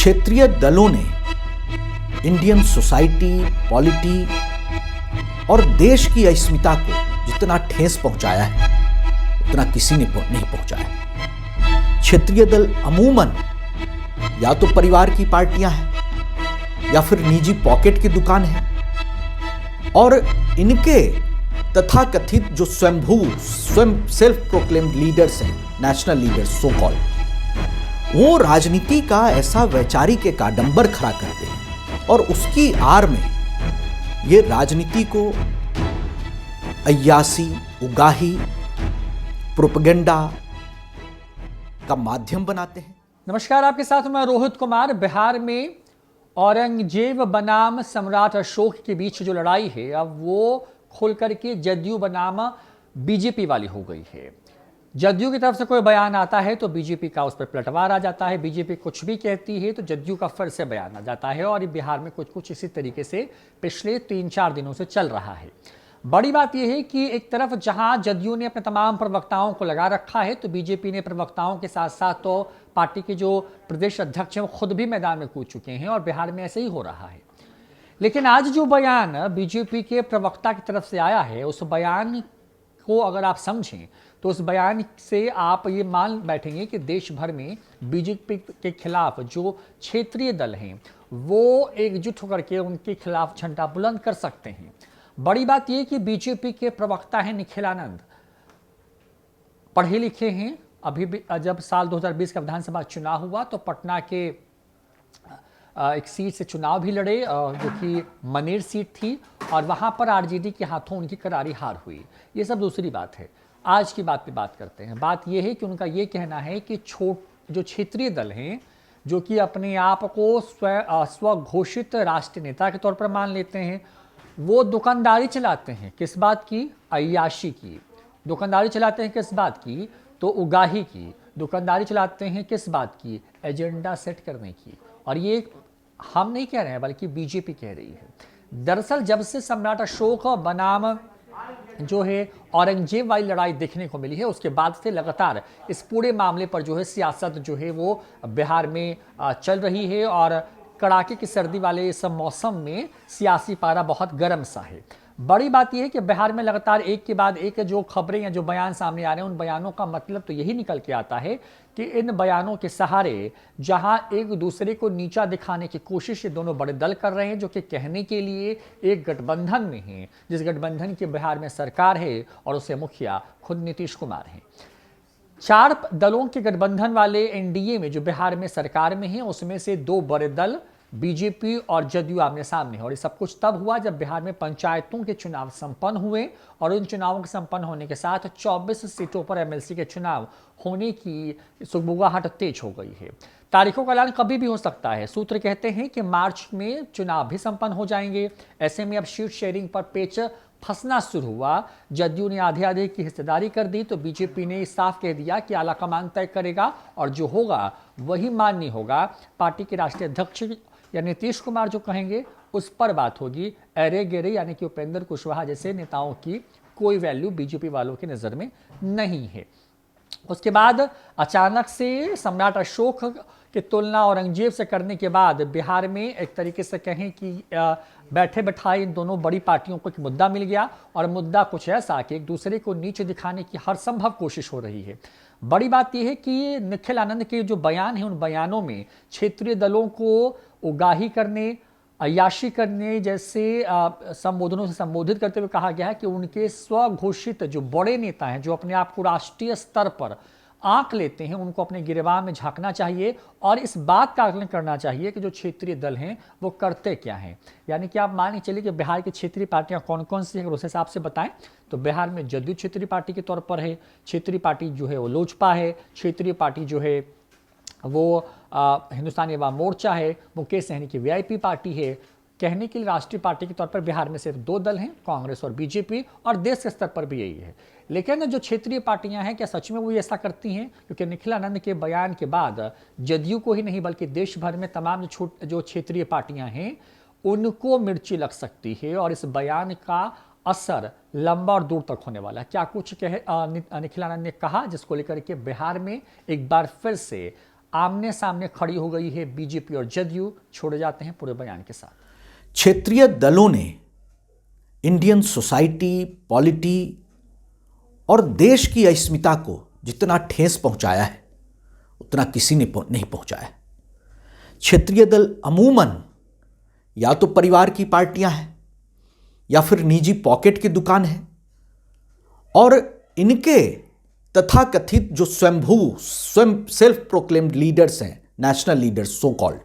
क्षेत्रीय दलों ने इंडियन सोसाइटी, पॉलिटी और देश की अस्मिता को जितना ठेस पहुंचाया है उतना किसी ने नहीं पहुंचाया। क्षेत्रीय दल अमूमन या तो परिवार की पार्टियां हैं या फिर निजी पॉकेट की दुकान है, और इनके तथाकथित जो स्वयं सेल्फ प्रोक्लेम्ड लीडर्स हैं, नेशनल लीडर्स सो कॉल्ड, वो राजनीति का ऐसा वैचारिक एक आडंबर खड़ा करते हैं और उसकी आड़ में ये राजनीति को अय्यासी, उगाही, प्रोपेगेंडा का माध्यम बनाते हैं। नमस्कार, आपके साथ मैं रोहित कुमार। बिहार में औरंगजेब बनाम सम्राट अशोक के बीच जो लड़ाई है अब वो खोल करके जदयू बनाम बीजेपी वाली हो गई है। जदयू की तरफ से कोई बयान आता है तो बीजेपी का उस पर पलटवार आ जाता है, बीजेपी कुछ भी कहती है तो जदयू का फिर से बयान आ जाता है, और बिहार में कुछ इसी तरीके से पिछले 3-4 दिनों से चल रहा है। बड़ी बात यह है कि एक तरफ जहां जदयू ने अपने तमाम प्रवक्ताओं को लगा रखा है तो बीजेपी ने प्रवक्ताओं के साथ साथ तो पार्टी के जो प्रदेश अध्यक्ष हैं वो खुद भी मैदान में कूद चुके हैं, और बिहार में ऐसे ही हो रहा है। लेकिन आज जो बयान बीजेपी के प्रवक्ता की तरफ से आया है, उस बयान को अगर आप समझें तो उस बयान से आप ये मान बैठेंगे कि देश भर में बीजेपी के खिलाफ जो क्षेत्रीय दल हैं वो एकजुट होकर के उनके खिलाफ झंडा बुलंद कर सकते हैं। बड़ी बात यह कि बीजेपी के प्रवक्ता हैं निखिल आनंद, पढ़े लिखे हैं। अभी भी जब साल 2020 का विधानसभा चुनाव हुआ तो पटना के एक सीट से चुनाव भी लड़े जो कि मनेर सीट थी, और वहां पर आरजेडी के हाथों उनकी करारी हार हुई। ये सब दूसरी बात है। आज की बात पे बात करते हैं। बात यह है कि उनका ये कहना है कि जो क्षेत्रीय दल हैं जो कि अपने आप को स्वघोषित राष्ट्रीय नेता के तौर पर मान लेते हैं, वो दुकानदारी चलाते हैं। किस बात की? अय्याशी की। दुकानदारी चलाते हैं किस बात की? तो उगाही की। दुकानदारी चलाते हैं किस बात की? एजेंडा सेट करने की। और ये हम नहीं कह रहे हैं बल्कि बीजेपी कह रही है। दरअसल जब से सम्राट अशोक बनाम जो है औरंगजेब वाली लड़ाई देखने को मिली है, उसके बाद से लगातार इस पूरे मामले पर जो है सियासत जो है वो बिहार में चल रही है, और कड़ाके की सर्दी वाले इस मौसम में सियासी पारा बहुत गर्म सा है। बड़ी बात यह है कि बिहार में लगातार एक के बाद एक जो खबरें या जो बयान सामने आ रहे हैं, उन बयानों का मतलब तो यही निकल के आता है कि इन बयानों के सहारे जहां एक दूसरे को नीचा दिखाने की कोशिश ये दोनों बड़े दल कर रहे हैं, जो कि कहने के लिए एक गठबंधन में हैं, जिस गठबंधन की बिहार में सरकार है और उससे मुखिया खुद नीतीश कुमार हैं। 4 दलों के गठबंधन वाले एनडीए में जो बिहार में सरकार में है, उसमें से 2 बड़े दल बीजेपी और जदयू आमने सामने है। और ये सब कुछ तब हुआ जब बिहार में पंचायतों के चुनाव संपन्न हुए, और उन चुनावों के संपन्न होने के साथ 24 सीटों पर एमएलसी के चुनाव होने की सुगबुगाहट तेज हो गई है। तारीखों का ऐलान कभी भी हो सकता है। सूत्र कहते हैं कि मार्च में चुनाव भी संपन्न हो जाएंगे। ऐसे में अब सीट शेयरिंग पर पेच फंसना शुरू हुआ। जदयू ने आधे आधे की हिस्सेदारी कर दी तो बीजेपी ने साफ कह दिया कि आलाकमान तय करेगा और जो होगा वही मान्य होगा। पार्टी के राष्ट्रीय अध्यक्ष या नीतीश कुमार जो कहेंगे उस पर बात होगी। अरे गेरे यानी कि उपेंद्र कुशवाहा जैसे नेताओं की कोई वैल्यू बीजेपी वालों की नज़र में नहीं है। उसके बाद अचानक से सम्राट अशोक की तुलना औरंगजेब से करने के बाद बिहार में एक तरीके से कहें कि बैठे बैठाए इन दोनों बड़ी पार्टियों को एक मुद्दा मिल गया, और मुद्दा कुछ ऐसा कि एक दूसरे को नीचे दिखाने की हर संभव कोशिश हो रही है। बड़ी बात यह है कि निखिल आनंद के जो बयान है, उन बयानों में क्षेत्रीय दलों को उगाही करने, अय्याशी करने जैसे संबोधनों से संबोधित करते हुए कहा गया है कि उनके स्वघोषित जो बड़े नेता हैं, जो अपने आप को राष्ट्रीय स्तर पर आंक लेते हैं, उनको अपने गिरबान में झांकना चाहिए और इस बात का आकलन करना चाहिए कि जो क्षेत्रीय दल हैं वो करते क्या हैं। यानी कि आप मान के चलिए कि बिहार की क्षेत्रीय पार्टियां कौन कौन सी हैं, अगर उस हिसाब से बताएं तो बिहार में जदयू क्षेत्रीय पार्टी के तौर पर है, क्षेत्रीय पार्टी जो है वो लोजपा है, क्षेत्रीय पार्टी जो है वो हिंदुस्तानी अवाम मोर्चा है, मुकेश सहनी की वीआईपी पार्टी है। कहने के लिए राष्ट्रीय पार्टी के तौर पर बिहार में सिर्फ 2 दल हैं, कांग्रेस और बीजेपी, और देश के स्तर पर भी यही है। लेकिन जो क्षेत्रीय पार्टियां हैं, क्या सच में वो ऐसा करती हैं? क्योंकि निखिल आनंद के बयान के बाद जदयू को ही नहीं बल्कि देश भर में तमाम जो क्षेत्रीय पार्टियां हैं उनको मिर्ची लग सकती है, और इस बयान का असर लंबा और दूर तक होने वाला है। क्या कुछ निखिल आनंद ने कहा जिसको लेकर के बिहार में एक बार फिर से आमने सामने खड़ी हो गई है बीजेपी और जदयू। छोड़े जाते हैं पूरे बयान के साथ। क्षेत्रीय दलों ने इंडियन सोसाइटी, पॉलिटी और देश की अस्मिता को जितना ठेस पहुंचाया है उतना किसी ने नहीं पहुंचाया। क्षेत्रीय दल अमूमन या तो परिवार की पार्टियां हैं या फिर निजी पॉकेट की दुकान है, और इनके तथाकथित जो स्वयं सेल्फ प्रोक्लेम्ड लीडर्स हैं, नेशनल लीडर्स सो कॉल्ड,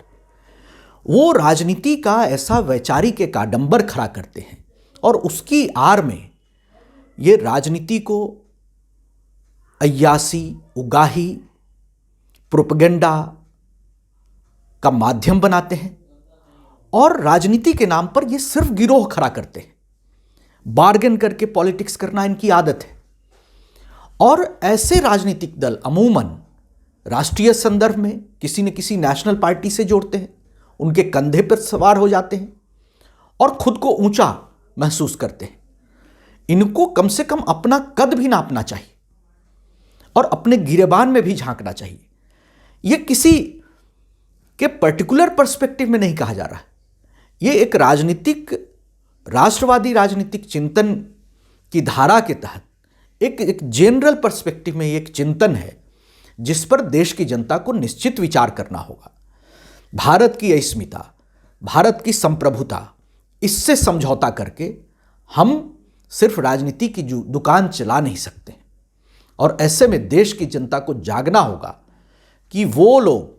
वो राजनीति का ऐसा वैचारिक एक आडंबर खड़ा करते हैं और उसकी आड़ में ये राजनीति को अय्यासी, उगाही, प्रोपेगेंडा का माध्यम बनाते हैं और राजनीति के नाम पर ये सिर्फ गिरोह खड़ा करते हैं। बार्गेन करके पॉलिटिक्स करना इनकी आदत है। और ऐसे राजनीतिक दल अमूमन राष्ट्रीय संदर्भ में किसी न किसी नेशनल पार्टी से जोड़ते हैं, उनके कंधे पर सवार हो जाते हैं और खुद को ऊंचा महसूस करते हैं। इनको कम से कम अपना कद भी नापना चाहिए और अपने गिरेबान में भी झांकना चाहिए। यह किसी के पर्टिकुलर पर्सपेक्टिव में नहीं कहा जा रहा है। यह एक राष्ट्रवादी राजनीतिक चिंतन की धारा के तहत एक जनरल पर्सपेक्टिव में एक चिंतन है जिस पर देश की जनता को निश्चित विचार करना होगा। भारत की अस्मिता, भारत की संप्रभुता, इससे समझौता करके हम सिर्फ राजनीति की दुकान चला नहीं सकते। और ऐसे में देश की जनता को जागना होगा कि वो लोग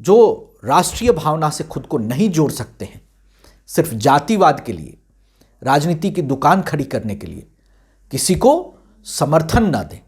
जो राष्ट्रीय भावना से खुद को नहीं जोड़ सकते हैं, सिर्फ जातिवाद के लिए, राजनीति की दुकान खड़ी करने के लिए किसी को समर्थन ना दें।